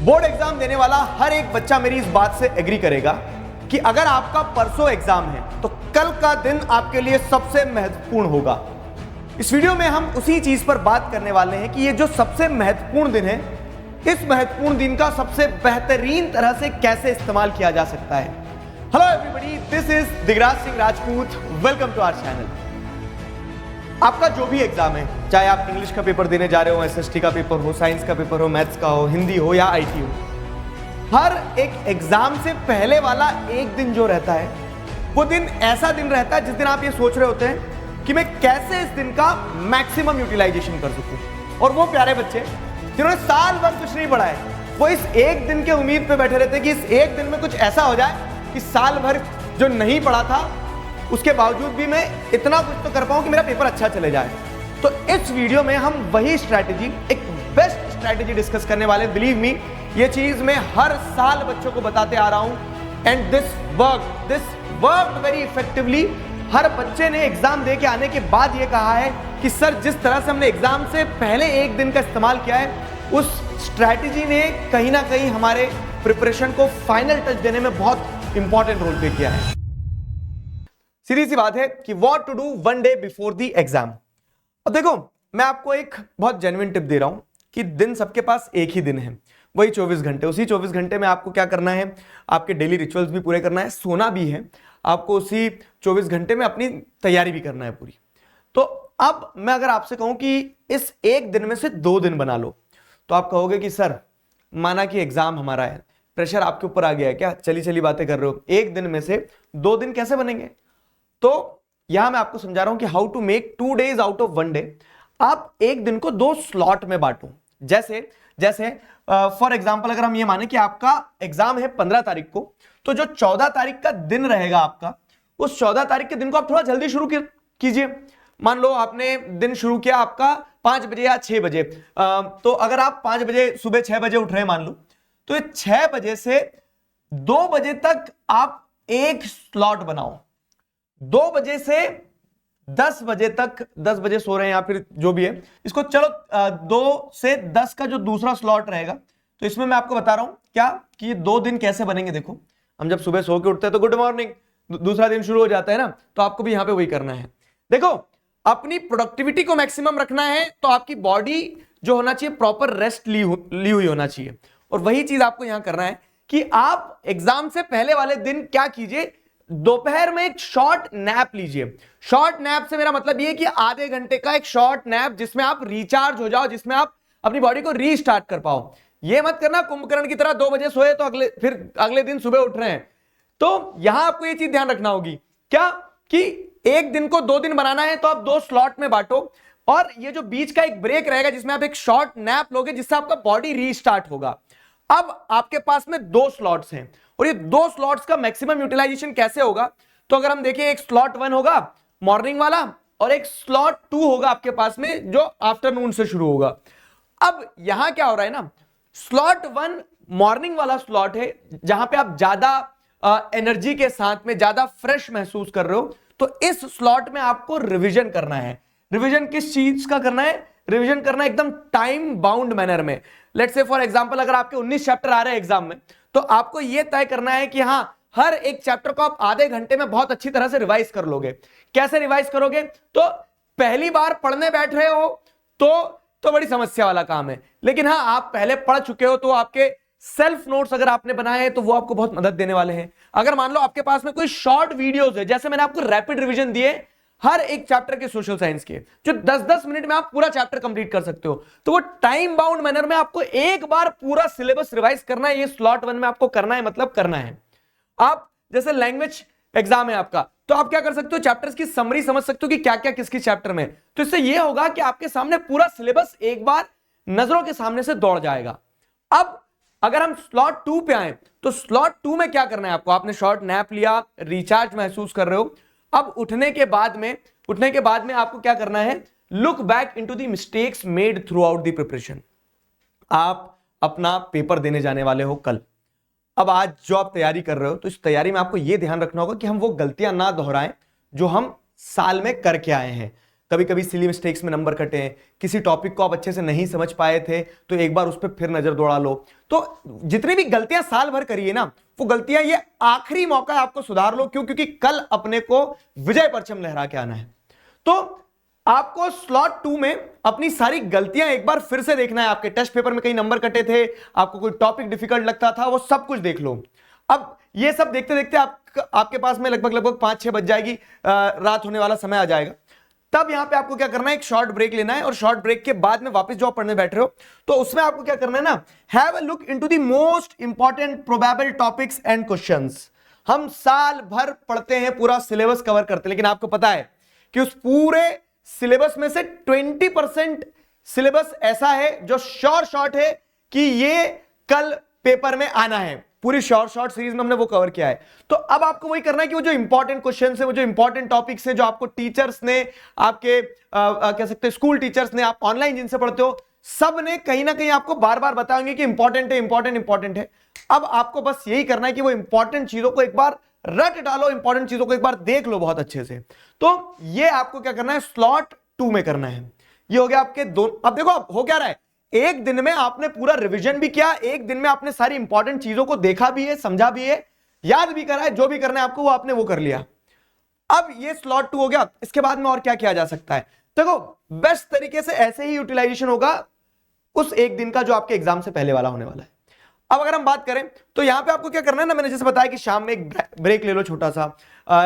Board exam देने वाला हर एक बच्चा मेरी इस बात से एग्री करेगा कि अगर आपका परसों एग्जाम है तो कल का दिन आपके लिए सबसे महत्वपूर्ण होगा। इस वीडियो में हम उसी चीज पर बात करने वाले हैं कि ये जो सबसे महत्वपूर्ण दिन है, इस महत्वपूर्ण दिन का सबसे बेहतरीन तरह से कैसे इस्तेमाल किया जा सकता है। Hello everybody, this is Digraj Singh Rajput, welcome to our channel. आपका जो भी एग्जाम है, चाहे आप इंग्लिश का पेपर देने जा रहे हो, एसएसटी का पेपर हो, साइंस का पेपर हो, मैथ्स का हो, हिंदी हो या आईटी हो, हर एक एग्जाम से पहले वाला एक दिन जो रहता है वो दिन ऐसा दिन रहता है जिस दिन आप ये सोच रहे होते हैं कि मैं कैसे इस दिन का मैक्सिमम यूटिलाइजेशन कर सकूं। और वो प्यारे बच्चे जिन्होंने साल भर कुछ नहीं पढ़ा है, वो इस एक दिन के उम्मीद पे बैठे रहते हैं कि इस एक दिन में कुछ ऐसा हो जाए कि साल भर जो नहीं पढ़ा था उसके बावजूद भी मैं इतना कुछ तो कर पाऊं कि मेरा पेपर अच्छा चले जाए। तो इस वीडियो में हम वही स्ट्रैटेजी, एक बेस्ट स्ट्रैटेजी डिस्कस करने वाले। बिलीव मी, ये चीज मैं हर साल बच्चों को बताते आ रहा हूं and this work very effectively. हर बच्चे ने एग्जाम दे के आने के बाद ये कहा है कि सर, जिस तरह से हमने एग्जाम से पहले एक दिन का इस्तेमाल किया है, उस स्ट्रैटेजी ने कहीं ना कहीं हमारे प्रिपरेशन को फाइनल टच देने में बहुत इंपॉर्टेंट रोल प्ले किया है। सीधी सी बात है कि what to do one day before the exam. अब देखो, मैं आपको एक बहुत जेन्युइन टिप दे रहा हूं कि दिन सबके पास एक ही दिन है, वही 24 घंटे। उसी 24 घंटे में आपको क्या करना है, आपके डेली रिचुअल्स भी पूरे करना है, सोना भी है आपको। उसी 24 घंटे में अपनी तैयारी भी करना है पूरी। तो अब मैं अगर आपसे कहूं कि इस एक दिन में से 2 दिन बना लो, तो आप कहोगे कि सर, माना कि एग्जाम हमारा है, प्रेशर आपके ऊपर आ गया है, क्या चली चली बातें कर रहे हो, एक दिन में से 2 दिन कैसे बनेंगे? तो यहां मैं आपको समझा रहा हूं कि how to make 2 days out of 1 day. आप एक दिन को 2 स्लॉट में बांटो। जैसे फॉर एग्जांपल, अगर हम ये माने कि आपका एग्जाम है 15 तारीख को, तो जो 14 तारीख का दिन रहेगा आपका, उस 14 तारीख के दिन को आप थोड़ा जल्दी शुरू कीजिए। मान लो आपने दिन शुरू किया आपका 5 बजे या 6 बजे, तो अगर आप 5 बजे सुबह 6 बजे उठ रहे हैं मान लो, तो ये 6 बजे से 2 बजे तक आप एक स्लॉट बनाओ। 2 बजे से 10 बजे तक, 10 बजे सो रहे हैं या फिर जो भी है, इसको चलो 2 से 10 का जो दूसरा स्लॉट रहेगा, तो इसमें मैं आपको बता रहा हूं क्या कि ये 2 दिन कैसे बनेंगे। देखो, हम जब सुबह सो के उठते हैं तो गुड मॉर्निंग, दूसरा दिन शुरू हो जाता है ना, तो आपको भी यहां पे वही करना है। देखो, अपनी प्रोडक्टिविटी को मैक्सिमम रखना है तो आपकी बॉडी जो होना चाहिए प्रॉपर रेस्ट ली हुई होना चाहिए। और वही चीज आपको यहां करना है कि आप एग्जाम से पहले वाले दिन क्या कीजिए, दोपहर में एक शॉर्ट नैप लीजिए। शॉर्ट नैप से मेरा मतलब ये कि आधे घंटे का एक शॉर्ट नैप, जिसमें आप रिचार्ज हो जाओ, जिसमें आप अपनी बॉडी को रीस्टार्ट कर पाओ। ये मत करना कुंभकर्ण की तरह 2 बजे सोए तो अगले दिन सुबह उठ रहे हैं। तो यहां आपको ये चीज ध्यान रखना होगी क्या कि एक दिन को 2 दिन बनाना है, तो आप 2 स्लॉट में बांटो, और ये जो बीच का एक ब्रेक रहेगा जिसमें आप एक शॉर्ट नैप लोगे, जिससे आपका बॉडी रीस्टार्ट होगा। अब आपके पास में 2 स्लॉट्स हैं, और ये 2 स्लॉट्स का मैक्सिमम यूटिलाइजेशन कैसे होगा? तो अगर हम देखें, एक स्लॉट 1 होगा मॉर्निंग वाला, और एक स्लॉट 2 होगा आपके पास में जो आफ्टरनून से शुरू होगा। अब यहां क्या हो रहा है ना, स्लॉट 1 मॉर्निंग वाला स्लॉट है, जहां पे आप ज्यादा एनर्जी के साथ में ज्यादा फ्रेश महसूस कर रहे हो। तो इस स्लॉट में आपको रिवीजन करना है। रिवीजन किस चीज का करना है? रिवीजन करना एकदम टाइम बाउंड मैनर में। लेट्स से फॉर एग्जांपल, अगर आपके 19 चैप्टर आ रहे हैं एग्जाम में, तो आपको यह तय करना है कि हां, हर एक चैप्टर को आप आधे घंटे में बहुत अच्छी तरह से रिवाइज कर लोगे। कैसे रिवाइज करोगे? तो पहली बार पढ़ने बैठ रहे हो तो बड़ी समस्या वाला काम है, लेकिन हां, आप पहले पढ़ चुके हो तो आपके सेल्फ नोट्स अगर आपने बनाए हैं तो वो आपको बहुत मदद देने वाले हैं। अगर मान लो आपके पास में कोई शॉर्ट वीडियोस है, जैसे मैंने आपको रैपिड रिवीजन दिए हर एक चैप्टर के सोशल साइंस के, जो 10-10 मिनट में आप पूरा चैप्टर कंप्लीट कर सकते हो, तो वो टाइम बाउंड मैनर में आपको एक बार पूरा सिलेबस रिवाइज करना है। ये स्लॉट 1 में आपको करना है, मतलब करना है। आप जैसे लैंग्वेज एग्जाम है आपका, तो आप क्या कर सकते हो, चैप्टर्स की समरी समझ सकते हो कि क्या क्या किसकी चैप्टर में। तो इससे यह होगा कि आपके सामने पूरा सिलेबस एक बार नजरों के सामने से दौड़ जाएगा। अब अगर हम स्लॉट 2 पे आए, तो स्लॉट 2 में क्या करना है आपको? आपने शॉर्ट नैप लिया, रिचार्ज महसूस कर रहे हो। अब उठने के बाद में आपको क्या करना है? Look back into the mistakes made through out the preparation. आप अपना पेपर देने जाने वाले हो कल। अब आज जो आप तैयारी कर रहे हो, तो इस तैयारी में आपको यह ध्यान रखना होगा कि हम वो गलतियां ना दोहराएं जो हम साल में करके आए हैं, कभी कभी सिली मिस्टेक्स में नंबर कटे हैं, किसी टॉपिक को आप अच्छे से नहीं समझ पाए थे तो एक बार उस पर फिर नजर दौड़ा लो। तो जितनी भी गलतियां साल भर करिए ना, वो गलतियां ये आखिरी मौका है आपको सुधार लो। क्यों? क्योंकि कल अपने को विजय परचम लहरा के आना है। तो आपको स्लॉट 2 में अपनी सारी गलतियां एक बार फिर से देखना है। आपके टेस्ट पेपर में कई नंबर कटे थे, आपको कोई टॉपिक डिफिकल्ट लगता था, वो सब कुछ देख लो। अब ये सब देखते देखते आपके पास में लगभग 5-6 बज जाएगी, रात होने वाला समय आ जाएगा। तब यहां पे आपको क्या करना है, एक शॉर्ट ब्रेक लेना है, और शॉर्ट ब्रेक के बाद में वापस जो आप पढ़ने बैठ रहे हो तो उसमें आपको क्या करना है ना, have a look into the most important probable topics and questions. हम साल भर पढ़ते हैं, पूरा सिलेबस कवर करते हैं, लेकिन आपको पता है कि उस पूरे सिलेबस में से 20% सिलेबस ऐसा है जो शॉर्ट है कि ये कल पेपर में आना है। पूरी शॉर्ट सीरीज में हमने वो कवर किया है। तो अब आपको वही करना है कि वो जो इंपॉर्टेंट क्वेश्चंस है, वो जो इंपॉर्टेंट टॉपिक्स हैं, जो आपको टीचर्स ने, आपके कह सकते हैं स्कूल टीचर्स ने, आप ऑनलाइन जिनसे पढ़ते हो, सब ने कहीं ना कहीं आपको बार बार बताएंगे कि इंपॉर्टेंट है, इंपॉर्टेंट है। अब आपको बस यही करना है कि वो इंपॉर्टेंट चीजों को एक बार रट डालो, इंपॉर्टेंट चीजों को एक बार देख लो बहुत अच्छे से। तो ये आपको क्या करना है, स्लॉट 2 में करना है। ये हो गया आपके दो। अब देखो अब हो क्या रहा है, एक दिन में आपने पूरा रिवीजन भी किया, एक दिन में आपने सारी इंपॉर्टेंट चीजों को देखा भी है, समझा भी है, याद भी करा है, जो भी करना है आपको वो आपने वो कर लिया। अब ये स्लॉट 2 हो गया। इसके बाद में और क्या किया जा सकता है? देखो बेस्ट तरीके से ऐसे ही यूटिलाइजेशन होगा उस एक दिन का जो आपके एग्जाम से पहले वाला होने वाला है। अब अगर हम बात करें तो यहां पे आपको क्या करना है ना, मैंने जैसे बताया कि शाम में एक ब्रेक ले लो छोटा सा,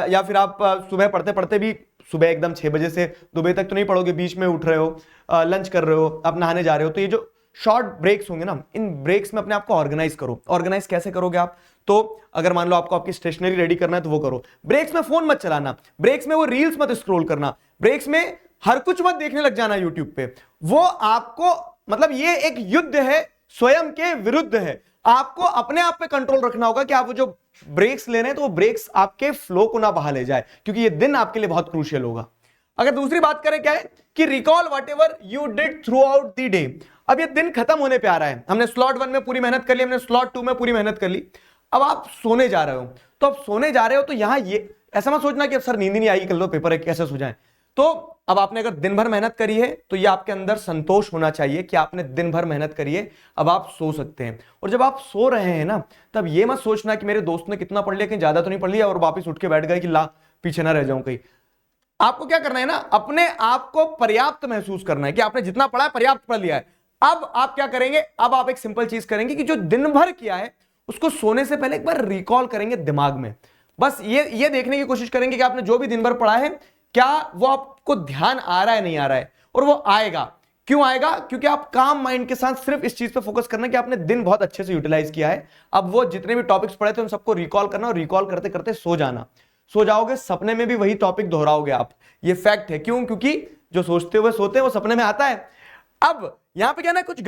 या फिर आप सुबह पढ़ते पढ़ते भी, सुबह एकदम 6 बजे से 2 बजे तक तो नहीं पढ़ोगे, बीच में उठ रहे हो, लंच कर रहे हो, आप नहाने जा रहे हो, तो ये जो शॉर्ट ब्रेक्स होंगे ना, इन ब्रेक्स में अपने आप को ऑर्गेनाइज करो। ऑर्गेनाइज कैसे करोगे आप? तो अगर मान लो आपको आपकी स्टेशनरी रेडी करना है तो वो करो। ब्रेक्स में फोन मत चलाना, ब्रेक्स में वो रील्स मत स्क्रॉल करना, ब्रेक्स में हर कुछ मत देखने लग जाना यूट्यूब पे। वो आपको मतलब ये एक युद्ध है, स्वयं के विरुद्ध है। आपको अपने आप पे कंट्रोल रखना होगा कि आप वो जो ब्रेक्स ले रहे हैं तो वो ब्रेक्स आपके फ्लो को ना बहा ले जाए, क्योंकि ये दिन आपके लिए बहुत क्रूशियल होगा। अगर दूसरी बात करें क्या है कि recall whatever you did through out the day. अब ये दिन खत्म होने पे आ रहा है, हमने स्लॉट 1 में पूरी मेहनत कर ली, हमने स्लॉट 2 में पूरी मेहनत कर ली, अब आप सोने जा रहे हो। तो अब सोने जा रहे हो तो यहां ये ऐसा मत सोचना कि अब सर नींद ही नहीं आएगी, कल तो पेपर है, कैसे सो जाए। तो अब आपने अगर दिन भर मेहनत करी है तो ये आपके अंदर संतोष होना चाहिए कि आपने दिन भर मेहनत करी है, अब आप सो सकते हैं। और जब आप सो रहे हैं ना, तब ये मत सोचना कि मेरे दोस्त ने कितना पढ़ लिया, कहीं ज्यादा तो नहीं पढ़ लिया, और वापस उठ के बैठ गए कि ला पीछे ना रह जाऊं कहीं। आपको क्या करना है ना, अपने आप को पर्याप्त महसूस करना है कि आपने जितना पढ़ा है पर्याप्त पढ़ लिया है। अब आप क्या करेंगे, अब आप एक सिंपल चीज करेंगे कि जो दिन भर किया है उसको सोने से पहले एक बार रिकॉल करेंगे दिमाग में। बस ये देखने की कोशिश करेंगे कि आपने जो भी दिन भर पढ़ा है क्या वो आपको ध्यान आ रहा है, नहीं आ रहा है। और वो आएगा। क्यों आएगा? क्योंकि आप काम माइंड के साथ सिर्फ इस चीज पे फोकस करना कि आपने दिन बहुत अच्छे से यूटिलाइज किया है। अब वो जितने भी टॉपिक्स पढ़े थे उन सबको रिकॉल करना, और रिकॉल करते करते सो जाना। सो जाओगे, सपने में भी वही टॉपिक दोहराओगे आप, ये फैक्ट है। क्यों? क्योंकि जो सोचते हुए सोते हैं वो सपने में आता है। अब यहां पे क्या ना, कुछ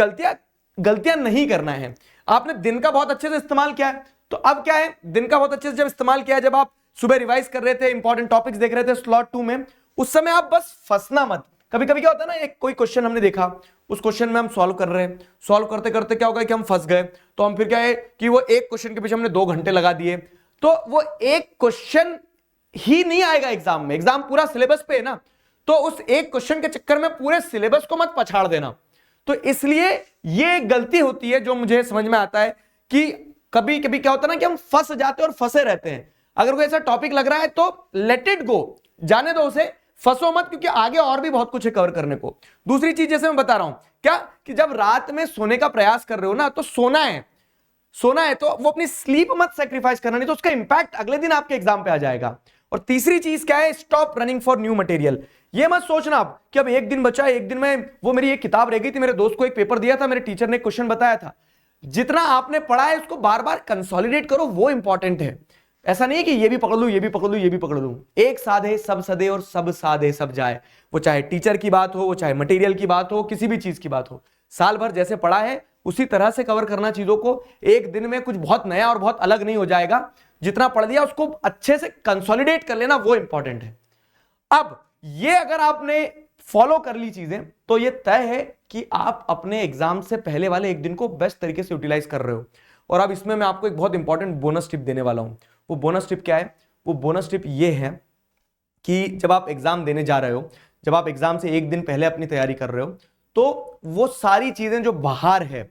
गलतियां नहीं करना है। आपने दिन का बहुत अच्छे से इस्तेमाल किया है, तो अब क्या है, दिन का बहुत अच्छे से जब इस्तेमाल किया है, जब आप सुबह रिवाइज कर रहे थे, इंपॉर्टेंट टॉपिक्स देख रहे थे स्लॉट 2 में, उस समय आप बस फंसना मत। कभी कभी क्या होता है ना, एक कोई क्वेश्चन हमने देखा, उस क्वेश्चन में हम सॉल्व कर रहे हैं, सॉल्व करते करते क्या होगा कि हम फंस गए, तो हम फिर क्या है कि वो एक क्वेश्चन के पीछे हमने 2 घंटे लगा दिए। तो वो एक क्वेश्चन ही नहीं आएगा एग्जाम में, एग्जाम पूरा सिलेबस पे है ना, तो उस एक क्वेश्चन के चक्कर में पूरे सिलेबस को मत पछाड़ देना। तो इसलिए ये एक गलती होती है जो मुझे समझ में आता है कि कभी कभी क्या होता है ना कि हम फंस जाते हैं और फंसे रहते हैं। अगर कोई ऐसा टॉपिक लग रहा है तो लेट इट गो, जाने दो उसे, फंसो मत, क्योंकि आगे और भी बहुत कुछ है कवर करने को। दूसरी चीज जैसे मैं बता रहा हूं क्या कि जब रात में सोने का प्रयास कर रहे हो ना, तो सोना है तो वो अपनी स्लीप मत सेक्रीफाइस करना, नहीं तो उसका इंपैक्ट अगले दिन आपके एग्जाम पे आ जाएगा। और तीसरी चीज क्या है, stop running for new material. ये मत सोचना आप कि अब एक दिन बचा है, एक दिन में वो मेरी एक किताब रह गई थी, मेरे दोस्त को एक पेपर दिया था, मेरे टीचर ने क्वेश्चन बताया था। जितना आपने पढ़ा है उसको बार बार कंसोलिडेट करो, वो इंपॉर्टेंट है। ऐसा नहीं है कि ये भी पकड़ लूं, ये भी पकड़ लूं, ये भी पकड़ लूं। एक साधे सब सदे और सब साधे सब जाए। वो चाहे टीचर की बात हो, वो चाहे मटेरियल की बात हो, किसी भी चीज की बात हो, साल भर जैसे पढ़ा है उसी तरह से कवर करना चीजों को। एक दिन में कुछ बहुत नया और बहुत अलग नहीं हो जाएगा। जितना पढ़ लिया उसको अच्छे से कंसोलिडेट कर लेना, वो इंपॉर्टेंट है। अब ये अगर आपने फॉलो कर ली चीजें तो ये तय है कि आप अपने एग्जाम से पहले वाले एक दिन को बेस्ट तरीके से यूटिलाइज कर रहे हो। और अब इसमें मैं आपको एक बहुत इंपॉर्टेंट बोनस टिप देने वाला हूं। वो बोनस टिप क्या है? वो बोनस टिप ये है कि जब आप एग्जाम देने जा रहे हो, जब आप एग्जाम से एक दिन पहले अपनी तैयारी कर रहे हो, तो वो सारी चीजें जो बाहर है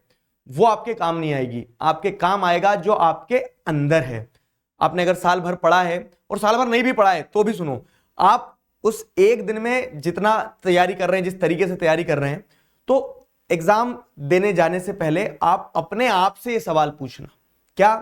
वो आपके काम नहीं आएगी, आपके काम आएगा जो आपके अंदर है। आपने अगर साल भर पढ़ा है और साल भर नहीं भी पढ़ा है तो भी सुनो, आप उस एक दिन में जितना तैयारी कर रहे हैं, जिस तरीके से तैयारी कर रहे हैं, तो एग्जाम देने जाने से पहले आप अपने आप से ये सवाल पूछना, क्या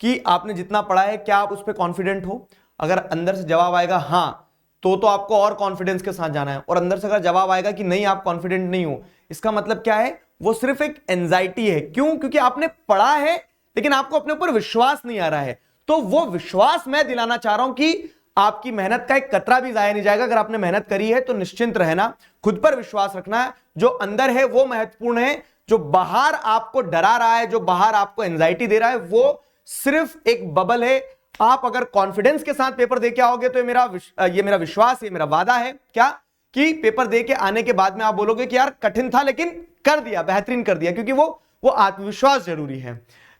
कि आपने जितना पढ़ा है क्या आप उस पर कॉन्फिडेंट हो। अगर अंदर से जवाब आएगा हाँ, तो आपको और कॉन्फिडेंस के साथ जाना है। और अंदर से अगर जवाब आएगा कि नहीं आप कॉन्फिडेंट नहीं हो, इसका मतलब क्या है, वो सिर्फ एक एंजाइटी है। क्यों? क्योंकि आपने पढ़ा है लेकिन आपको अपने ऊपर विश्वास नहीं आ रहा है। तो वो विश्वास मैं दिलाना चाह रहा हूं कि आपकी मेहनत का एक कतरा भी जाया नहीं जाएगा। अगर आपने मेहनत करी है तो निश्चिंत रहना, खुद पर विश्वास रखना है। जो अंदर है वो महत्वपूर्ण है, जो बाहर आपको डरा रहा है, जो बाहर आपको एंजाइटी दे रहा है, वो सिर्फ एक बबल है। आप अगर कॉन्फिडेंस के साथ पेपर दे के आओगे तो ये मेरा विश्वास, ये मेरा वादा है क्या, कि पेपर दे के आने के बाद में आप बोलोगे कि यार कठिन था लेकिन कर दिया, बेहतरीन कर दिया, क्योंकि वो आत्मविश्वास जरूरी है।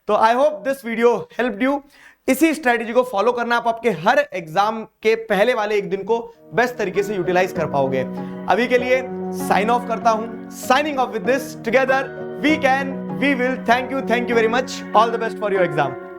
तो I hope this video helped you. इसी स्ट्रेटेजी को फॉलो करना, आप आपके हर एग्जाम के पहले वाले एक दिन को बेस्ट तरीके से यूटिलाइज कर पाओगे। अभी के लिए साइन ऑफ करता हूं, signing off with this, together we can, we will. Thank you very much, all the best for your exam.